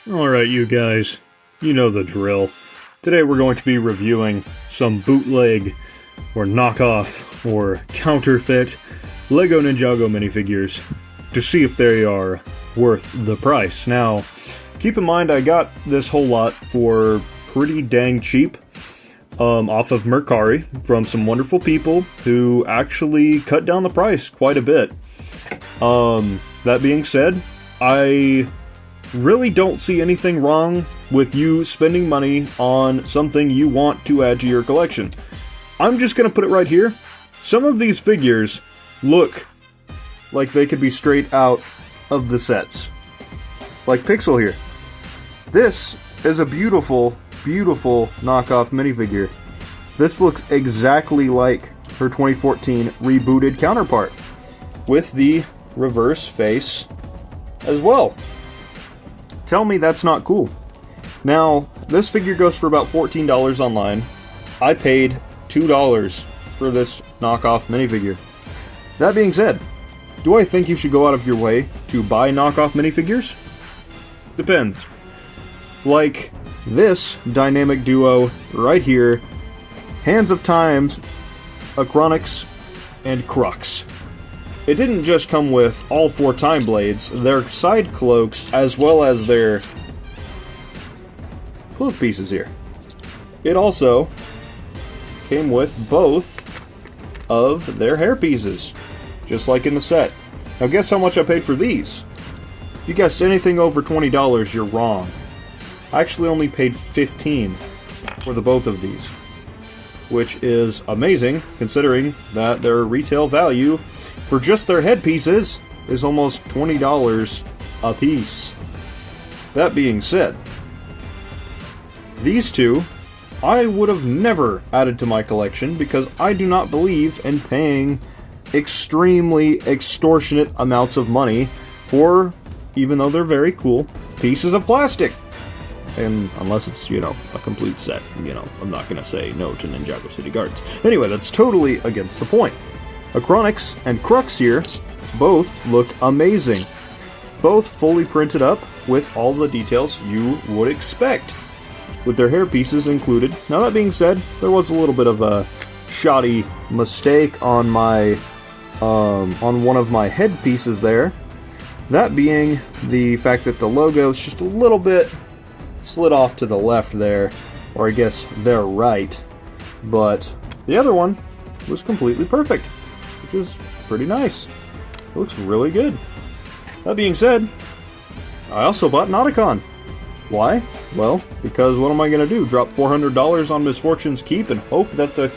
Alright, you guys, you know the drill. Today we're going to be reviewing some bootleg, or knockoff, or counterfeit LEGO Ninjago minifigures to see if they are worth the price. Now, keep in mind I got this whole lot for pretty dang cheap off of Mercari from some wonderful people who actually cut down the price quite a bit. That being said, I really don't see anything wrong with you spending money on something you want to add to your collection. I'm just going to put it right here. Some of these figures look like they could be straight out of the sets. Like Pixel here. This is a beautiful, beautiful knockoff minifigure. This looks exactly like her 2014 rebooted counterpart, with the reverse face as well. Tell me that's not cool. Now, this figure goes for about $14 online. I paid $2 for this knockoff minifigure. That being said, do I think you should go out of your way to buy knockoff minifigures? Depends. Like this dynamic duo right here, Hands of Times, Acronix, and Crux. It didn't just come with all 4 time blades, their side cloaks, as well as their cloak pieces here. It also came with both of their hair pieces, just like in the set. Now guess how much I paid for these? If you guessed anything over $20, you're wrong. I actually only paid $15 for the both of these, which is amazing considering that their retail value for just their headpieces is almost $20 a piece. That being said, these two I would have never added to my collection because I do not believe in paying extremely extortionate amounts of money for, even though they're very cool, pieces of plastic. And unless it's, a complete set, I'm not going to say no to Ninjago City Gardens. Anyway, that's totally against the point. Acronix and Crux here both look amazing. Both fully printed up with all the details you would expect, with their hair pieces included. Now that being said, there was a little bit of a shoddy mistake on my on one of my head pieces there. That being the fact that the logo is just a little bit slid off to the left there, or I guess their right, but the other one was completely perfect, which is pretty nice. It looks really good. That being said, I also bought Nauticon. Why? Well, because what am I going to do? Drop $400 on Misfortune's Keep and hope that the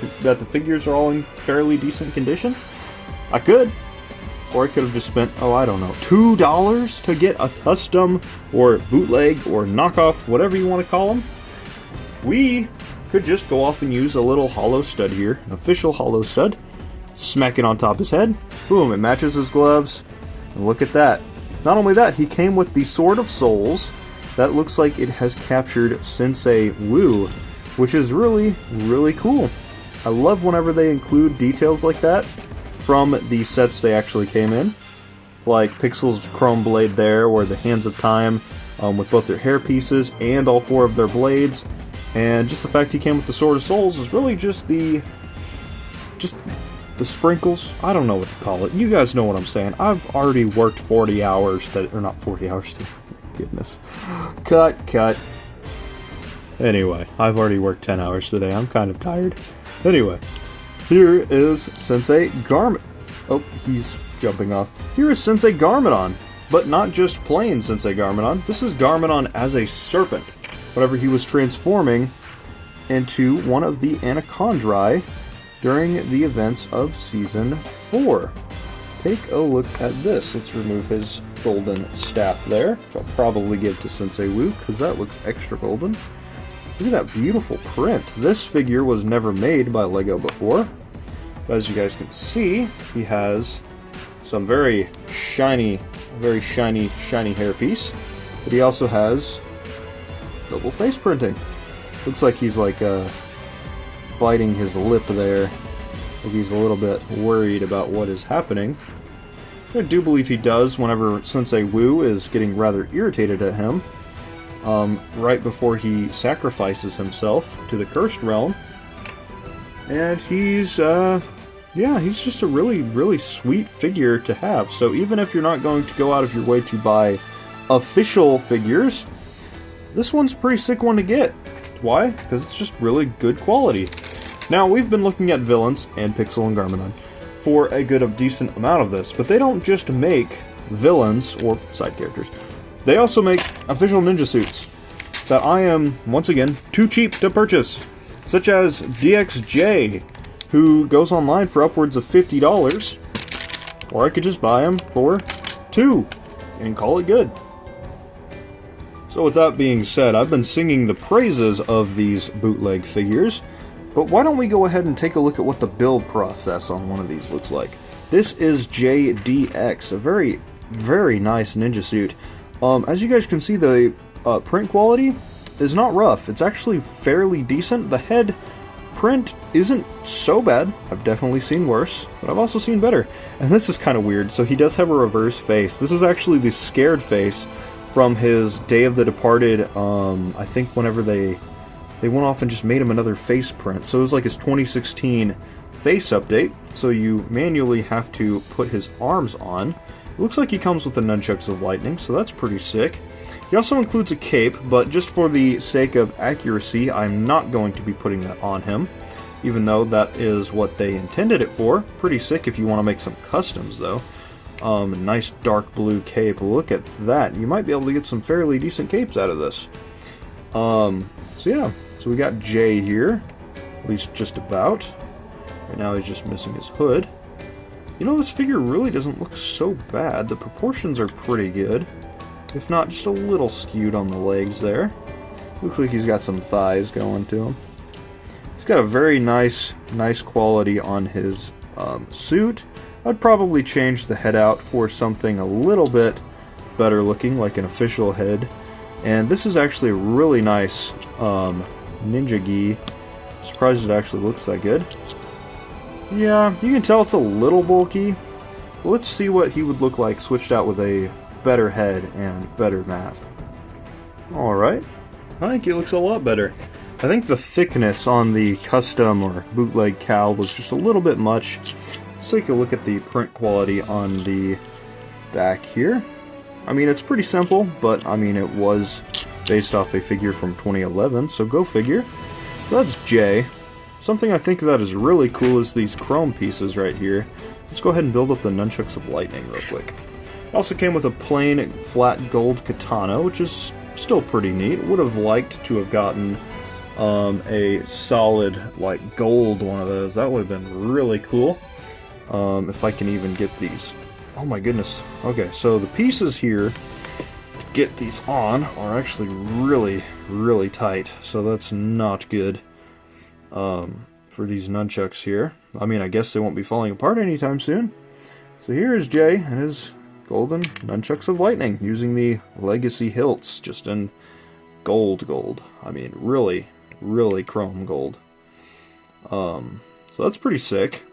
figures are all in fairly decent condition? I could. Or I could have just spent, $2 to get a custom or bootleg or knockoff, whatever you want to call them. We could just go off and use a little hollow stud here, an official hollow stud. Smack it on top of his head. Boom, it matches his gloves. And look at that. Not only that, he came with the Sword of Souls. That looks like it has captured Sensei Wu, which is really, really cool. I love whenever they include details like that from the sets they actually came in. Like Pixel's Chrome Blade there, or the Hands of Time with both their hair pieces and all 4 of their blades. And just the fact he came with the Sword of Souls is really just the sprinkles. I don't know what to call it. You guys know what I'm saying. I've already worked 40 hours, or not 40 hours, goodness. Cut. Anyway, I've already worked 10 hours today. I'm kind of tired. Anyway, here is Sensei Garm... Oh, he's jumping off. Here is Sensei Garmadon, but not just plain Sensei Garmadon. This is Garmadon as a serpent, whenever he was transforming into one of the Anacondrae during the events of Season 4. Take a look at this. Let's remove his golden staff there, which I'll probably give to Sensei Wu, because that looks extra golden. Look at that beautiful print. This figure was never made by LEGO before, but as you guys can see, he has some very shiny hairpiece, but he also has double face printing. Looks like he's biting his lip there. Like he's a little bit worried about what is happening. I do believe he does whenever Sensei Wu is getting rather irritated at him. right before he sacrifices himself to the Cursed Realm. And he's, yeah, he's just a really, really sweet figure to have. So even if you're not going to go out of your way to buy official figures, this one's a pretty sick one to get. Why? Because it's just really good quality. Now, we've been looking at villains and Pixel and Garmadon for a decent amount of this, but they don't just make villains or side characters. They also make official ninja suits that I am, once again, too cheap to purchase, such as DXJ, who goes online for upwards of $50, or I could just buy him for $2 and call it good. So with that being said, I've been singing the praises of these bootleg figures, but why don't we go ahead and take a look at what the build process on one of these looks like. This is JDX, a very, very nice ninja suit. As you guys can see, the print quality is not rough. It's actually fairly decent. The head print isn't so bad. I've definitely seen worse, but I've also seen better. And this is kind of weird. So he does have a reverse face. This is actually the scared face from his Day of the Departed, I think whenever they went off and just made him another face print. So it was like his 2016 face update. So you manually have to put his arms on. It looks like he comes with the Nunchucks of Lightning, so that's pretty sick. He also includes a cape, but just for the sake of accuracy, I'm not going to be putting that on him, even though that is what they intended it for. Pretty sick if you want to make some customs, though. A nice dark blue cape. Look at that. You might be able to get some fairly decent capes out of this. So yeah. So we got Jay here. At least just about. Right now he's just missing his hood. You know, this figure really doesn't look so bad. The proportions are pretty good. If not, just a little skewed on the legs there. Looks like he's got some thighs going to him. He's got a very nice quality on his suit. I'd probably change the head out for something a little bit better looking, like an official head. And this is actually a really nice Ninjago. Surprised it actually looks that good. Yeah, you can tell it's a little bulky. But let's see what he would look like switched out with a better head and better mask. Alright, I think he looks a lot better. I think the thickness on the custom or bootleg cowl was just a little bit much. Let's take a look at the print quality on the back here. I mean, it's pretty simple, but I mean, it was based off a figure from 2011, so go figure. So that's Jay. Something I think that is really cool is these chrome pieces right here. Let's go ahead and build up the Nunchucks of Lightning real quick. It also came with a plain flat gold katana, which is still pretty neat. Would have liked to have gotten a solid, like, gold one of those. That would have been really cool. If I can even get these. Oh my goodness. Okay, so the pieces here to get these on are actually really, really tight. So that's not good for these nunchucks here. I mean, I guess they won't be falling apart anytime soon. So here is Jay and his golden Nunchucks of Lightning using the legacy hilts, just in gold. I mean, really, really chrome gold. So that's pretty sick.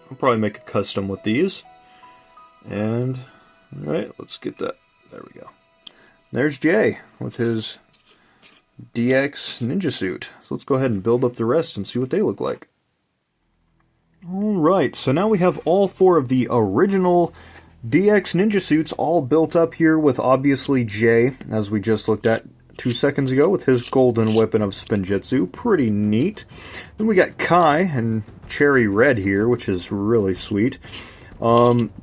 I'll probably make a custom with these. And, alright, let's get that. There we go. There's Jay with his DX ninja suit. So let's go ahead and build up the rest and see what they look like. Alright, so now we have all four of the original DX ninja suits all built up here with obviously Jay, as we just looked at 2 seconds ago, with his golden weapon of Spinjitzu. Pretty neat. Then we got Kai and Cherry Red here, which is really sweet.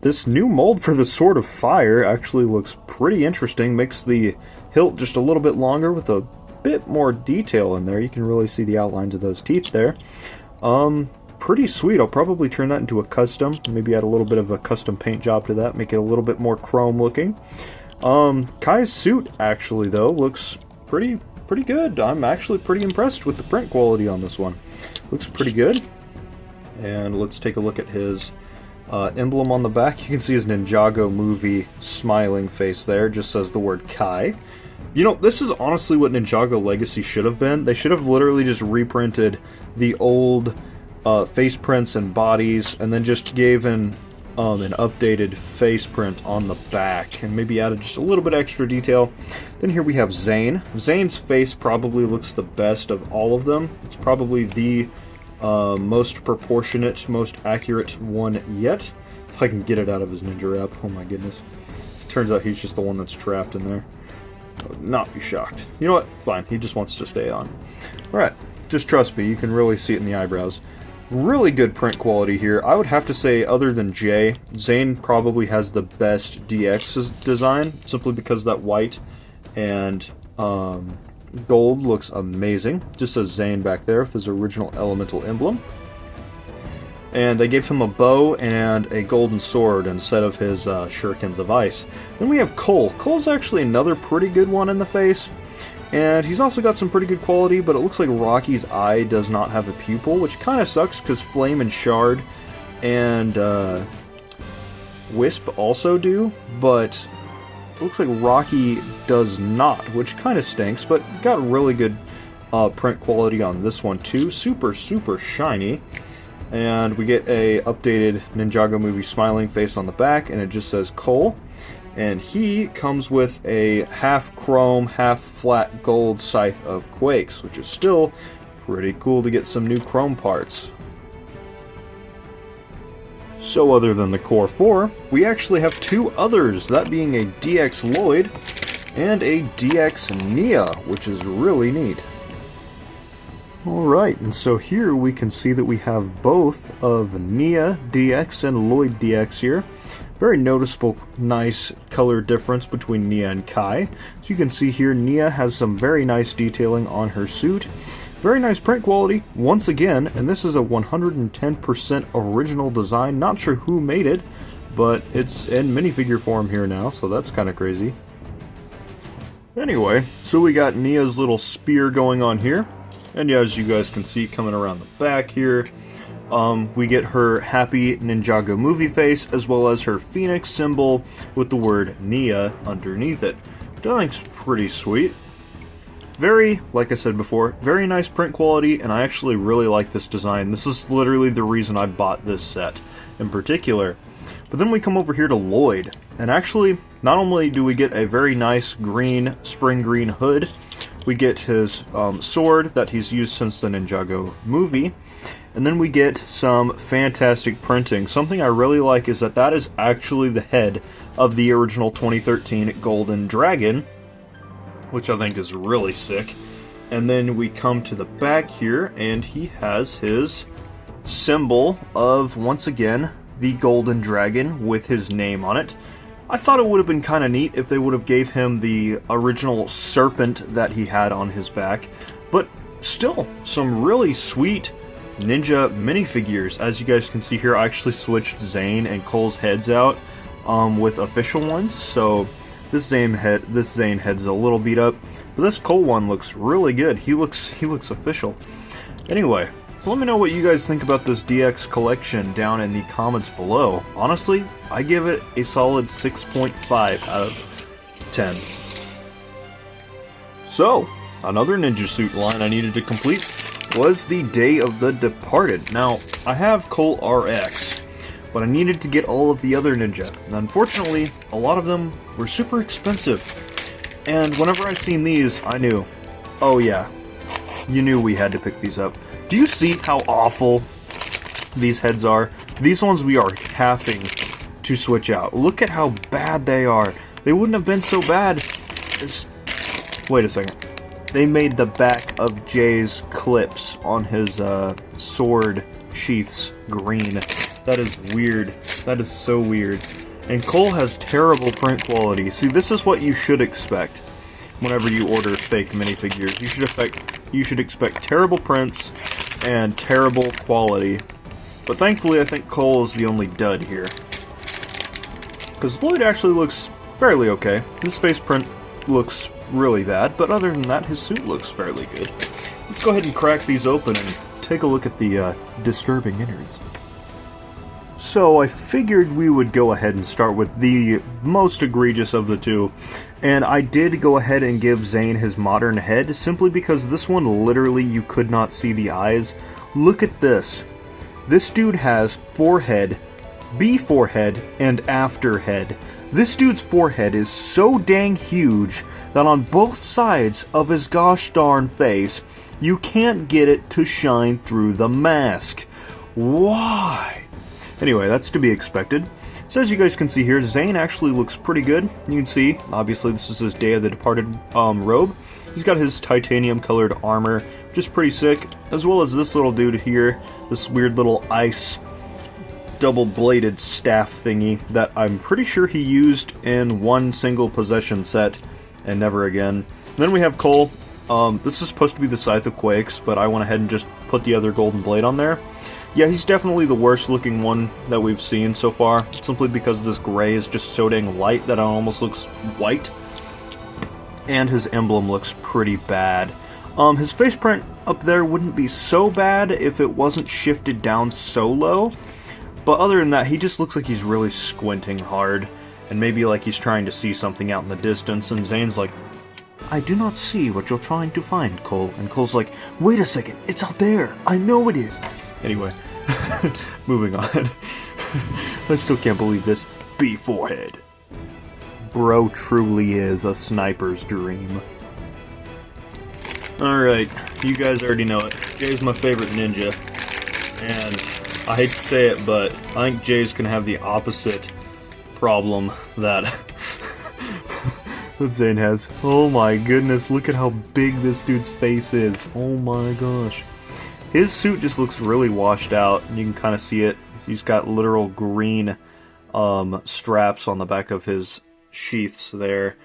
This new mold for the Sword of Fire actually looks pretty interesting. Makes the hilt just a little bit longer with a bit more detail in there. You can really see the outlines of those teeth there. Pretty sweet. I'll probably turn that into a custom. Maybe add a little bit of a custom paint job to that. Make it a little bit more chrome looking. Kai's suit actually though looks pretty good. I'm actually pretty impressed with the print quality on this one. Looks pretty good. And let's take a look at his emblem on the back. You can see his Ninjago movie smiling face there. Just says the word Kai. You know, this is honestly what Ninjago Legacy should have been. They should have literally just reprinted the old face prints and bodies, and then just gave an updated face print on the back, and maybe added just a little bit extra detail. Then here we have Zane. Zane's face probably looks the best of all of them. It's probably the most proportionate, most accurate one yet. If I can get it out of his ninja wrap. Oh my goodness. Turns out he's just the one that's trapped in there. I would not be shocked. You know what? Fine. He just wants to stay on. Alright. Just trust me. You can really see it in the eyebrows. Really good print quality here. I would have to say, other than Jay, Zane probably has the best DX design, simply because that white and gold looks amazing. Just says Zane back there with his original elemental emblem. And they gave him a bow and a golden sword instead of his shurikens of ice. Then we have Cole. Cole's actually another pretty good one in the face. And he's also got some pretty good quality, but it looks like Rocky's eye does not have a pupil, which kind of sucks because Flame and Shard and Wisp also do, but it looks like Rocky does not, which kind of stinks, but got really good print quality on this one too. Super, super shiny. And we get a updated Ninjago movie smiling face on the back, and it just says Cole. And he comes with a half chrome, half flat gold Scythe of Quakes, which is still pretty cool to get some new chrome parts. So other than the core 4, we actually have two others, that being a DX Lloyd and a DX Nia, which is really neat. Alright, and so here we can see that we have both of Nia DX and Lloyd DX here. Very noticeable, nice color difference between Nia and Kai. So you can see here, Nia has some very nice detailing on her suit. Very nice print quality, once again, and this is a 110% original design. Not sure who made it, but it's in minifigure form here now, so that's kind of crazy. Anyway, so we got Nia's little spear going on here. And yeah, as you guys can see coming around the back here, we get her happy Ninjago movie face, as well as her phoenix symbol with the word Nia underneath it. Which I think's pretty sweet. Very, like I said before, very nice print quality, and I actually really like this design. This is literally the reason I bought this set in particular. But then we come over here to Lloyd, and actually, not only do we get a very nice green, spring green hood, we get his sword that he's used since the Ninjago movie, and then we get some fantastic printing. Something I really like is that is actually the head of the original 2013 Golden Dragon, which I think is really sick. And then we come to the back here, and he has his symbol of, once again, the Golden Dragon with his name on it. I thought it would have been kind of neat if they would have gave him the original serpent that he had on his back, but still, some really sweet Ninja minifigures. As you guys can see here, I actually switched Zane and Cole's heads out with official ones, so this Zane head's a little beat up, but this Cole one looks really good. He looks official. Anyway, so let me know what you guys think about this DX collection down in the comments below. Honestly, I give it a solid 6.5 out of 10. So, another ninja suit line I needed to complete was the Day of the Departed. Now, I have Cole RX, but I needed to get all of the other ninja. And unfortunately, a lot of them were super expensive. And whenever I seen these, I knew, oh yeah, you knew we had to pick these up. Do you see how awful these heads are? These ones we are having to switch out. Look at how bad they are. They wouldn't have been so bad. Wait a second. They made the back of Jay's clips on his sword sheaths green. That is weird. That is so weird. And Cole has terrible print quality. See, this is what you should expect whenever you order fake minifigures. You should expect terrible prints and terrible quality. But thankfully, I think Cole is the only dud here. Because Lloyd actually looks fairly okay. His face print looks really bad, but other than that, his suit looks fairly good. Let's go ahead and crack these open and take a look at the disturbing innards. So I figured we would go ahead and start with the most egregious of the two, and I did go ahead and give Zane his modern head, simply because this one literally you could not see the eyes. Look at this. This dude has forehead, B forehead, and after head. This dude's forehead is so dang huge that on both sides of his gosh darn face, you can't get it to shine through the mask. Why? Anyway, that's to be expected. So as you guys can see here, Zane actually looks pretty good. You can see, obviously this is his Day of the Departed robe. He's got his titanium colored armor, which is pretty sick, as well as this little dude here, this weird little ice double-bladed staff thingy that I'm pretty sure he used in one single possession set and never again. And then we have Cole. This is supposed to be the Scythe of Quakes, but I went ahead and just put the other golden blade on there. Yeah, he's definitely the worst looking one that we've seen so far, simply because this gray is just so dang light that it almost looks white. And his emblem looks pretty bad. His face print up there wouldn't be so bad if it wasn't shifted down so low. But other than that, he just looks like he's really squinting hard. And maybe like he's trying to see something out in the distance. And Zane's like, I do not see what you're trying to find, Cole. And Cole's like, wait a second, it's out there. I know it is. Anyway, moving on. I still can't believe this. B forehead. Bro truly is a sniper's dream. Alright, you guys already know it. Jay's my favorite ninja. And I hate to say it, but I think Jay's gonna have the opposite problem that that Zane has. Oh my goodness, look at how big this dude's face is. Oh my gosh. His suit just looks really washed out, and you can kind of see it. He's got literal green straps on the back of his sheaths there.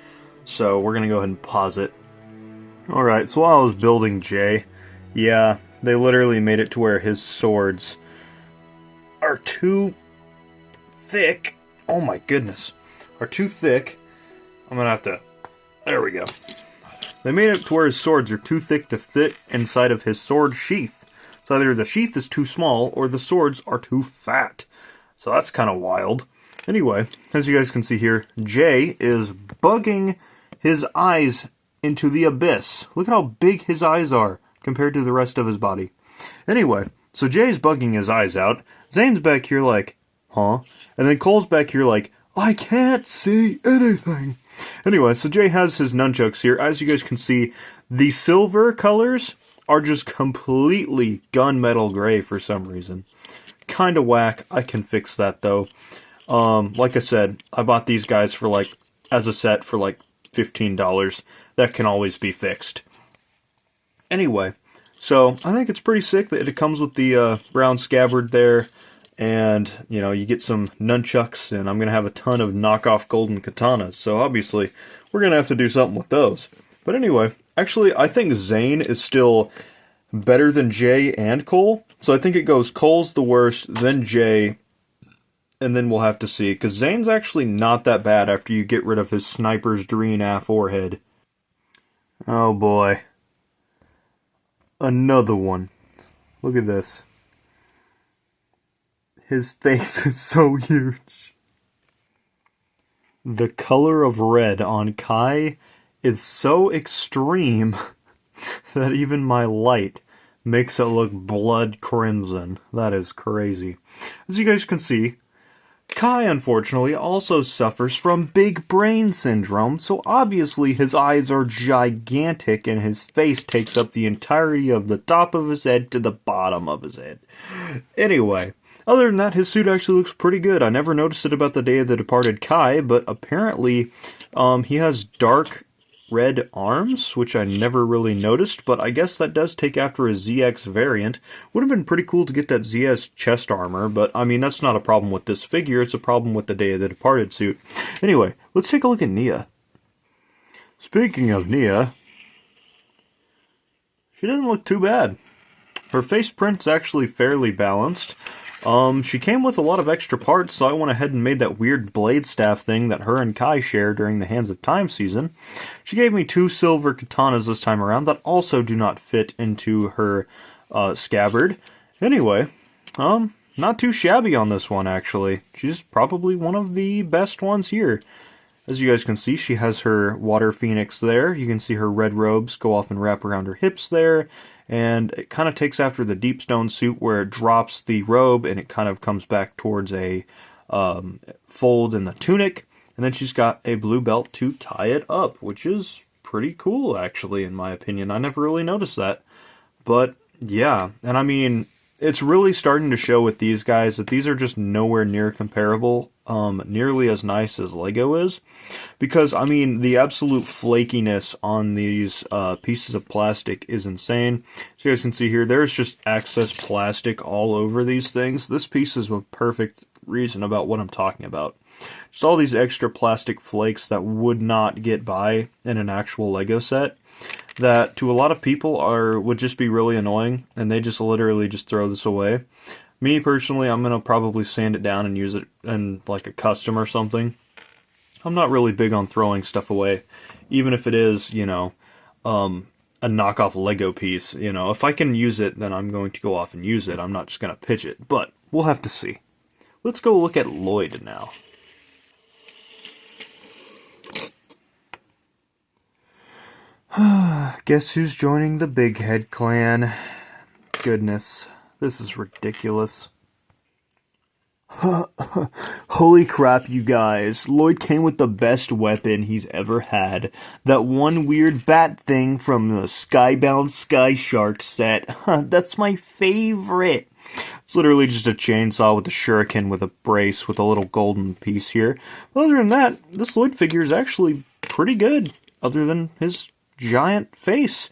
So we're gonna go ahead and pause it. Alright, so while I was building Jay, yeah, they literally made it to where his swords are too thick. Oh my goodness. Are too thick. I'm gonna have to... There we go. They made it to where his swords are too thick to fit inside of his sword sheath. So either the sheath is too small, or the swords are too fat. So that's kind of wild. Anyway, as you guys can see here, Jay is bugging his eyes into the abyss. Look at how big his eyes are compared to the rest of his body. Anyway, so Jay's bugging his eyes out. Zane's back here like, huh? And then Cole's back here like, I can't see anything. Anyway, so Jay has his nunchucks here. As you guys can see, the silver colors are just completely gunmetal gray for some reason. Kinda whack. I can fix that though. Like I said, I bought these guys for like, as a set for like $15. That can always be fixed. Anyway, so I think it's pretty sick that it comes with the brown scabbard there. And, you know, you get some nunchucks, and I'm going to have a ton of knockoff golden katanas. So obviously, we're going to have to do something with those. But anyway, actually, I think Zane is still better than Jay and Cole. So I think it goes Cole's the worst, then Jay, and then we'll have to see. Because Zane's actually not that bad after you get rid of his sniper's dream forehead. Oh boy. Another one. Look at this. His face is so huge. The color of red on Kai is so extreme that even my light makes it look blood crimson. That is crazy. As you guys can see, Kai, unfortunately, also suffers from big brain syndrome, so obviously his eyes are gigantic and his face takes up the entirety of the top of his head to the bottom of his head. Anyway, other than that, his suit actually looks pretty good. I never noticed it about the Day of the Departed Kai, but apparently he has dark red arms, which I never really noticed, but I guess that does take after a ZX variant. Would have been pretty cool to get that ZX chest armor, but I mean, that's not a problem with this figure, it's a problem with the Day of the Departed suit. Anyway, let's take a look at Nia. Speaking of Nia, she doesn't look too bad. Her face print's actually fairly balanced. She came with a lot of extra parts, so I went ahead and made that weird blade staff thing that her and Kai share during the Hands of Time season. She gave me 2 silver katanas this time around that also do not fit into her scabbard. Anyway, not too shabby on this one, actually. She's probably one of the best ones here. As you guys can see, she has her water phoenix there. You can see her red robes go off and wrap around her hips there. And it kind of takes after the Deep Stone suit where it drops the robe and it kind of comes back towards a fold in the tunic, and then she's got a blue belt to tie it up, which is pretty cool, actually, in my opinion. I never really noticed that. But, yeah, and I mean, it's really starting to show with these guys that these are just nowhere near comparable, nearly as nice as Lego is. Because, I mean, the absolute flakiness on these pieces of plastic is insane. So you guys can see here, there's just excess plastic all over these things. This piece is a perfect reason about what I'm talking about. Just all these extra plastic flakes that would not get by in an actual Lego set, that to a lot of people would just be really annoying, and they just literally just throw this away. Me personally, I'm gonna probably sand it down and use it in like a custom or something. I'm not really big on throwing stuff away, even if it is, you know, a knockoff Lego piece. You know, if I can use it, then I'm going to go off and use it. I'm not just gonna pitch it, but we'll have to see. Let's go look at Lloyd now. Guess who's joining the Big Head Clan? Goodness, this is ridiculous. Holy crap, you guys. Lloyd came with the best weapon he's ever had. That one weird bat thing from the Skybound Sky Shark set. That's my favorite. It's literally just a chainsaw with a shuriken with a brace with a little golden piece here. But other than that, this Lloyd figure is actually pretty good, other than his giant face.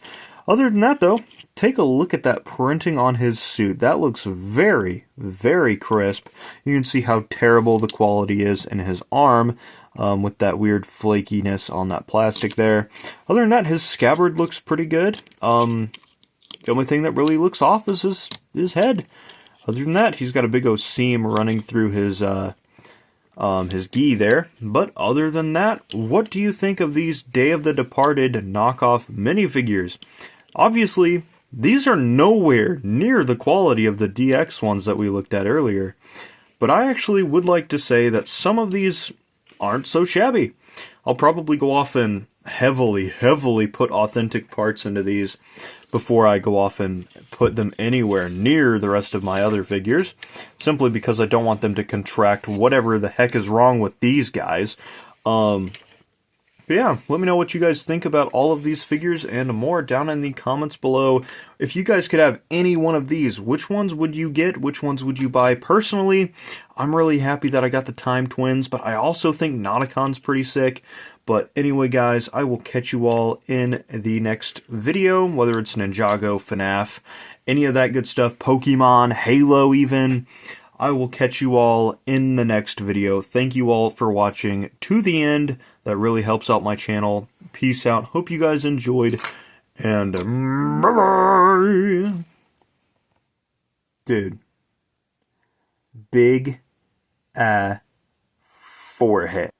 Other than that, though, take a look at that printing on his suit. That looks very, very crisp. You can see how terrible the quality is in his arm, with that weird flakiness on that plastic there. Other than that, his scabbard looks pretty good. The only thing that really looks off is his head. Other than that, he's got a big old seam running through his gi there. But other than that, what do you think of these Day of the Departed knockoff minifigures? Obviously, these are nowhere near the quality of the DX ones that we looked at earlier. But I actually would like to say that some of these aren't so shabby. I'll probably go off and heavily put authentic parts into these before I go off and put them anywhere near the rest of my other figures, simply because I don't want them to contract whatever the heck is wrong with these guys. But yeah, let me know what you guys think about all of these figures and more down in the comments below. If you guys could have any one of these, which ones would you get? Which ones would you buy? Personally, I'm really happy that I got the Time Twins, but I also think Nauticon's pretty sick. But anyway, guys, I will catch you all in the next video, whether it's Ninjago, FNAF, any of that good stuff, Pokemon, Halo even. I will catch you all in the next video. Thank you all for watching to the end. That really helps out my channel. Peace out. Hope you guys enjoyed. And bye-bye. Dude. Big forehead.